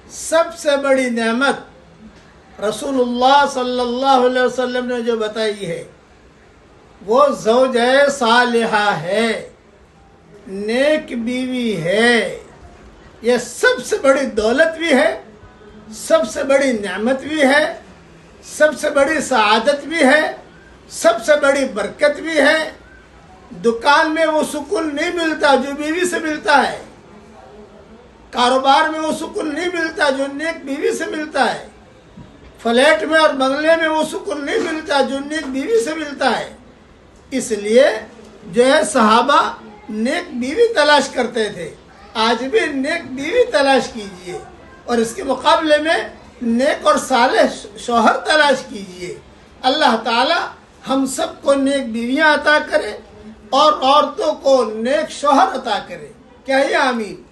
सबसे बड़ी नेमत रसूलुल्लाह सल्लल्लाहु अलैहि वसल्लम ने जो बताई है वो ज़ौज-ए सालिहा है, नेक बीवी है। यह सबसे बड़ी दौलत भी है, सबसे बड़ी नेमत भी है, सबसे बड़ी सआदत भी है, सबसे बड़ी बरकत भी है। दुकान में वो सुकून नहीं मिलता जो बीवी से मिलता है, कारोबार में वो सुकून नहीं मिलता जो नेक बीवी से मिलता है, फ्लैट में और बंगले में वो सुकून नहीं मिलता जो नेक बीवी से मिलता है। इसलिए जो है सहाबा नेक बीवी तलाश करते थे, आज भी नेक बीवी तलाश कीजिए और इसके मुकाबले में नेक और सालेह शौहर तलाश कीजिए। अल्लाह ताला हम सबको नेक बीवियां अता करे और औरतों को नेक शौहर अता करे। क्या ये आमीन।